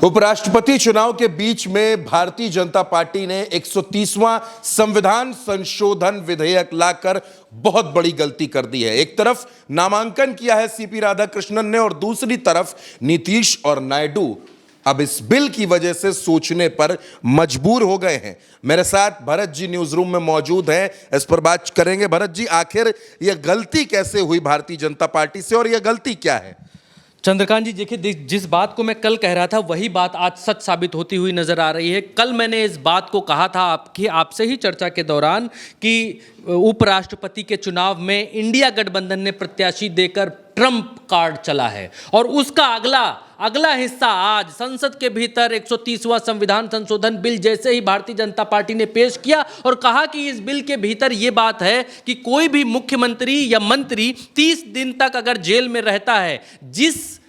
उपराष्ट्रपति चुनाव के बीच में भारतीय जनता पार्टी ने 130वां संविधान संशोधन विधेयक लाकर बहुत बड़ी गलती कर दी है। एक तरफ नामांकन किया है सीपी राधाकृष्णन ने और दूसरी तरफ नीतीश और नायडू अब इस बिल की वजह से सोचने पर मजबूर हो गए हैं। मेरे साथ भरत जी न्यूज रूम में मौजूद हैं, इस पर बात करेंगे। भरत जी, आखिर यह गलती कैसे हुई भारतीय जनता पार्टी से और यह गलती क्या है? चंद्रकांत जी, देखिए, जिस बात को मैं कल कह रहा था वही बात आज सच साबित होती हुई नजर आ रही है। कल मैंने इस बात को कहा था आपसे ही चर्चा के दौरान कि उपराष्ट्रपति के चुनाव में इंडिया गठबंधन ने प्रत्याशी देकर ट्रंप कार्ड चला है और उसका अगला हिस्सा आज संसद के भीतर 130वां संविधान संशोधन बिल जैसे ही भारतीय जनता पार्टी ने पेश किया और कहा कि इस बिल के भीतर यह बात है कि कोई भी मुख्यमंत्री या मंत्री 30 दिन तक अगर जेल में रहता है, जिस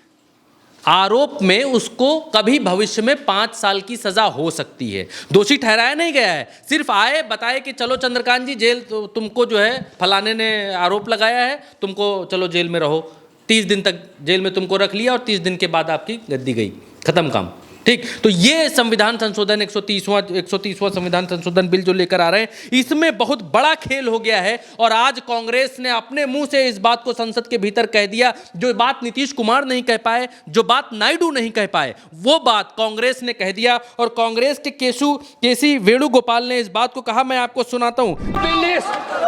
आरोप में उसको कभी भविष्य में 5 साल की सजा हो सकती है। दोषी ठहराया नहीं गया है, सिर्फ आए बताए कि चलो चंद्रकांत जी जेल, तो तुमको जो है फलाने ने आरोप लगाया है, तुमको चलो जेल में रहो। 30 दिन तक जेल में तुमको रख लिया और 30 दिन के बाद आपकी गद्दी गई, खत्म काम। ठीक, तो ये संविधान संशोधन 130वां संविधान संशोधन बिल जो लेकर आ रहे हैं, इसमें बहुत बड़ा खेल हो गया है। और आज कांग्रेस ने अपने मुंह से इस बात को संसद के भीतर कह दिया, जो बात नीतीश कुमार नहीं कह पाए, जो बात नायडू नहीं कह पाए, वो बात कांग्रेस ने कह दिया। और कांग्रेस के केसी वेणुगोपाल ने इस बात को कहा, मैं आपको सुनाता हूं।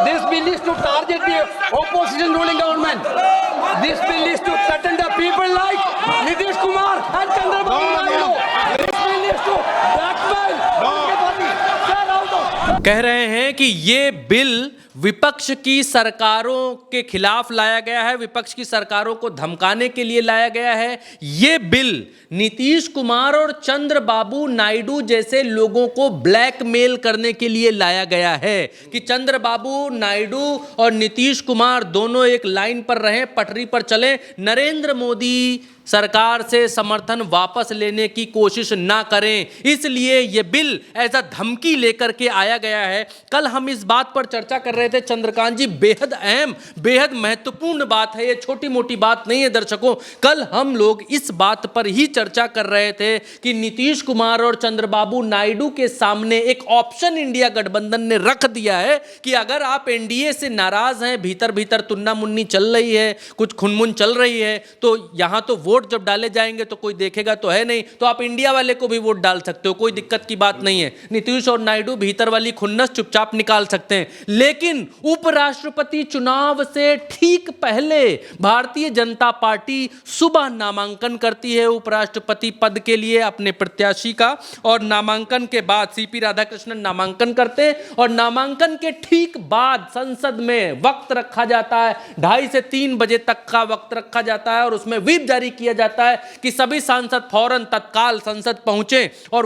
This bill is to target the opposition ruling government. This bill is to threaten the people like Nitish Kumar and Chandrababu Naidu. This bill is to blackmail the party. Get out of. कह रहे हैं कि ये bill विपक्ष की सरकारों के खिलाफ लाया गया है, विपक्ष की सरकारों को धमकाने के लिए लाया गया है। ये बिल नीतीश कुमार और चंद्रबाबू नायडू जैसे लोगों को ब्लैकमेल करने के लिए लाया गया है कि चंद्रबाबू नायडू और नीतीश कुमार दोनों एक लाइन पर रहें, पटरी पर चलें, नरेंद्र मोदी सरकार से समर्थन वापस लेने की कोशिश ना करें। इसलिए यह बिल ऐसा धमकी लेकर के आया गया है। कल हम इस बात पर चर्चा कर रहे थे चंद्रकांत जी, बेहद अहम, बेहद महत्वपूर्ण बात है, ये छोटी मोटी बात नहीं है दर्शकों। कल हम लोग इस बात पर ही चर्चा कर रहे थे कि नीतीश कुमार और चंद्रबाबू नायडू के सामने एक ऑप्शन इंडिया गठबंधन ने रख दिया है कि अगर आप एनडीए से नाराज हैं, भीतर भीतर तुन्ना मुन्नी चल रही है, कुछ खुनमुन चल रही है, तो यहां तो वोट जब डाले जाएंगे तो कोई देखेगा तो है नहीं, तो आप इंडिया वाले को भी वोट डाल सकते हो, कोई दिक्कत की बात नहीं है। नीतीश और नायडू भीतर वाली खुन्नस चुपचाप निकाल सकते हैं। लेकिन उपराष्ट्रपति चुनाव से ठीक पहले भारतीय जनता पार्टी सुबह नामांकन करती है उपराष्ट्रपति पद के लिए अपने प्रत्याशी का, और नामांकन के बाद सीपी राधाकृष्णन नामांकन करते हैं और नामांकन के ठीक बाद संसद में वक्त रखा जाता है, 2:30 से 3 बजे तक का वक्त रखा जाता है और उसमें व्हिप जारी किया जाता है कि सभी सांसद फौरन तत्काल संसद पहुंचे। और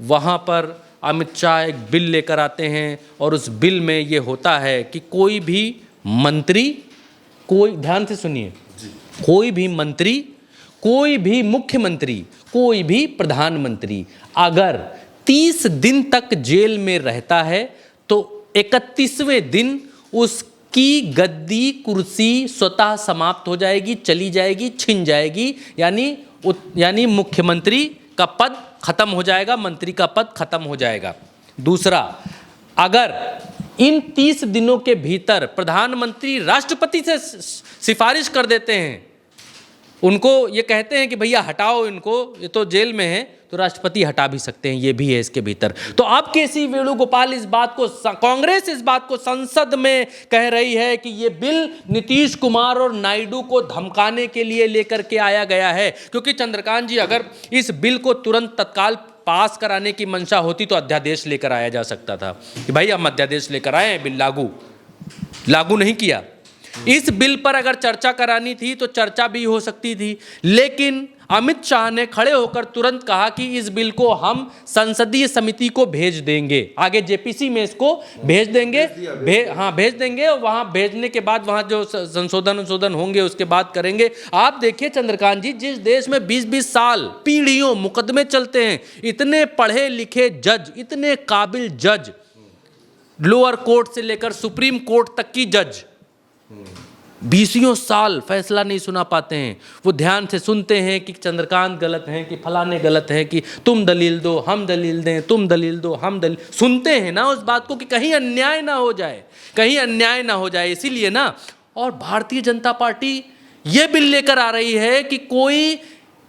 वहां पर अमित शाह एक बिल लेकर आते हैं और उस बिल में यह होता है कि कोई भी मंत्री, कोई, ध्यान से सुनिए, कोई भी मंत्री, कोई भी मुख्यमंत्री, कोई भी प्रधानमंत्री अगर 30 दिन तक जेल में रहता है तो 31वें दिन उसकी गद्दी, कुर्सी स्वतः समाप्त हो जाएगी, चली जाएगी, छिन जाएगी, यानी मुख्यमंत्री का पद खत्म हो जाएगा, मंत्री का पद खत्म हो जाएगा। दूसरा, अगर इन 30 दिनों के भीतर प्रधानमंत्री राष्ट्रपति से सिफारिश कर देते हैं, उनको ये कहते हैं कि भैया हटाओ इनको, ये तो जेल में है, तो राष्ट्रपति हटा भी सकते हैं, ये भी है इसके भीतर। तो अब केसी वेणुगोपाल इस बात को, कांग्रेस इस बात को संसद में कह रही है कि ये बिल नीतीश कुमार और नायडू को धमकाने के लिए लेकर के आया गया है। क्योंकि चंद्रकांत जी, अगर इस बिल को तुरंत तत्काल पास कराने की मंशा होती तो अध्यादेश लेकर आया जा सकता था कि भाई हम अध्यादेश लेकर आए हैं, बिल लागू नहीं किया। इस बिल पर अगर चर्चा करानी थी तो चर्चा भी हो सकती थी, लेकिन अमित शाह ने खड़े होकर तुरंत कहा कि इस बिल को हम संसदीय समिति को भेज देंगे, आगे जेपीसी में इसको भेज देंगे, भेज देंगे। और वहां भेजने के बाद वहां जो संशोधन होंगे उसके बाद करेंगे। आप देखिए चंद्रकांत जी, जिस देश में 20-20 साल, पीढ़ियों मुकदमे चलते हैं, इतने पढ़े लिखे जज, इतने काबिल जज, लोअर कोर्ट से लेकर सुप्रीम कोर्ट तक की जज, बीसियों साल फैसला नहीं सुना पाते हैं। वो ध्यान से सुनते हैं कि चंद्रकांत गलत हैं, कि फलाने गलत हैं, कि तुम दलील दो हम दलील दें, तुम दलील दो हम दलील, सुनते हैं ना उस बात को कि कहीं अन्याय ना हो जाए, कहीं अन्याय ना हो जाए, इसीलिए ना। और भारतीय जनता पार्टी ये बिल लेकर आ रही है कि कोई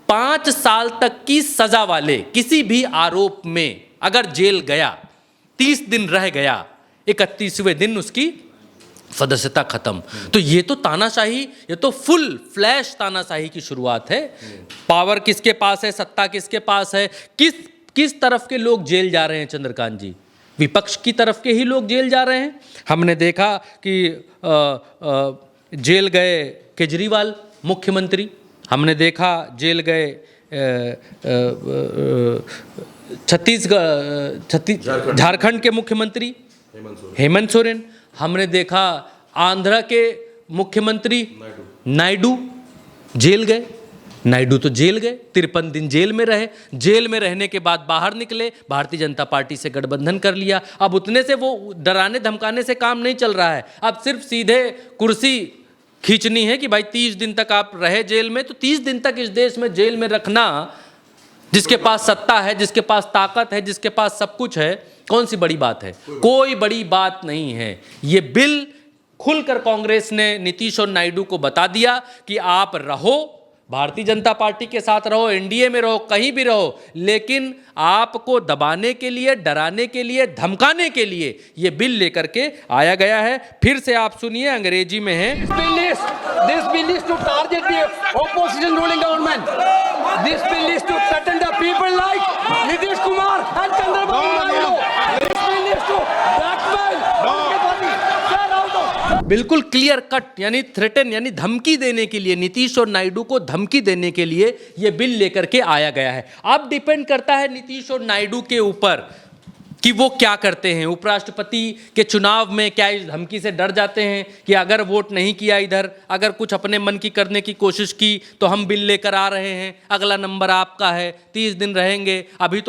5 साल तक की सजा वाले किसी भी आरोप में अगर जेल गया, 30 दिन रह गया, 31वें दिन उसकी सदस्यता खत्म। तो ये तो तानाशाही, ये तो फुल फ्लैश तानाशाही की शुरुआत है। पावर किसके पास है, सत्ता किसके पास है, किस तरफ के लोग जेल जा रहे हैं चंद्रकांत जी? विपक्ष की तरफ के ही लोग जेल जा रहे हैं। हमने देखा कि जेल गए केजरीवाल मुख्यमंत्री, हमने देखा जेल गए झारखंड के मुख्यमंत्री हेमंत सोरेन, हमने देखा आंध्रा के मुख्यमंत्री नायडू जेल गए। नायडू तो जेल गए, 53 दिन जेल में रहे, जेल में रहने के बाद बाहर निकले, भारतीय जनता पार्टी से गठबंधन कर लिया। अब उतने से वो डराने धमकाने से काम नहीं चल रहा है, अब सिर्फ सीधे कुर्सी खींचनी है कि भाई 30 दिन तक आप रहे जेल में। तो 30 दिन तक इस देश में जेल में रखना, जिसके पास सत्ता है, जिसके पास ताकत है, जिसके पास सब कुछ है, कौन सी बड़ी बात है? कोई बड़ी बात नहीं है। ये बिल खुलकर कांग्रेस ने नीतीश और नायडू को बता दिया कि आप रहो, भारतीय जनता पार्टी के साथ रहो, एनडीए में रहो, कहीं भी रहो, लेकिन आपको दबाने के लिए, डराने के लिए, धमकाने के लिए ये बिल लेकर के आया गया है। फिर से आप सुनिए, अंग्रेजी में है। This bill is to target the opposition ruling government. This bill is to threaten the people like Nitish Kumar and Chandrababu Naidu. This bill is to blackmail the party. Get out of. बिल्कुल clear cut, यानी threaten, यानी धमकी देने के लिए, नीतीश और नायडू को धमकी देने के लिए यह बिल लेकर के आया गया है। अब डिपेंड करता है नीतीश और नायडू के ऊपर कि वो क्या करते हैं। उपराष्ट्रपति के चुनाव में क्या इस धमकी से डर जाते हैं कि अगर वोट नहीं किया इधर, अगर कुछ अपने मन की करने की कोशिश की तो हम बिल लेकर आ रहे हैं, अगला नंबर आपका है, 30 दिन रहेंगे। अभी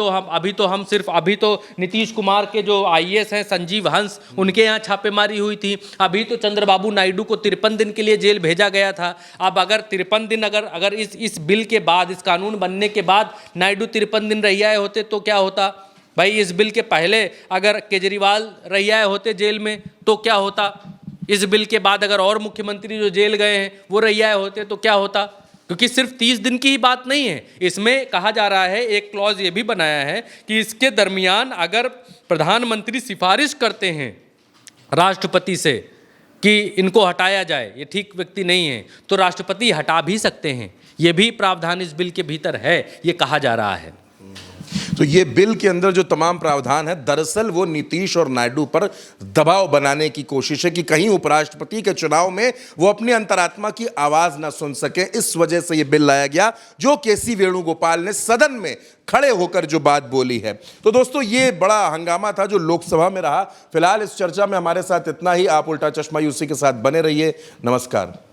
तो नीतीश कुमार के जो आईएएस हैं संजीव हंस, उनके यहाँ छापेमारी हुई थी। अभी तो चंद्रबाबू नायडू को 53 दिन के लिए जेल भेजा गया था। अब अगर 53 दिन अगर इस बिल के बाद, इस कानून बनने के बाद नायडू 53 दिन रह आए होते तो क्या होता? भाई इस बिल के पहले अगर केजरीवाल रह आए होते जेल में तो क्या होता? इस बिल के बाद अगर और मुख्यमंत्री जो जेल गए हैं वो रह आए होते तो क्या होता? क्योंकि सिर्फ 30 दिन की ही बात नहीं है, इसमें कहा जा रहा है, एक क्लॉज ये भी बनाया है कि इसके दरमियान अगर प्रधानमंत्री सिफारिश करते हैं राष्ट्रपति से कि इनको हटाया जाए, ये ठीक व्यक्ति नहीं है, तो राष्ट्रपति हटा भी सकते हैं। ये भी प्रावधान इस बिल के भीतर है, ये कहा जा रहा है। तो ये बिल के अंदर जो तमाम प्रावधान है, दरअसल वो नीतीश और नायडू पर दबाव बनाने की कोशिश है कि कहीं उपराष्ट्रपति के चुनाव में वो अपनी अंतरात्मा की आवाज ना सुन सके। इस वजह से ये बिल लाया गया, जो केसी वेणुगोपाल ने सदन में खड़े होकर जो बात बोली है। तो दोस्तों, ये बड़ा हंगामा था जो लोकसभा में रहा। फिलहाल इस चर्चा में हमारे साथ इतना ही। आप उल्टा चश्मा यूसी के साथ बने रहिए। नमस्कार।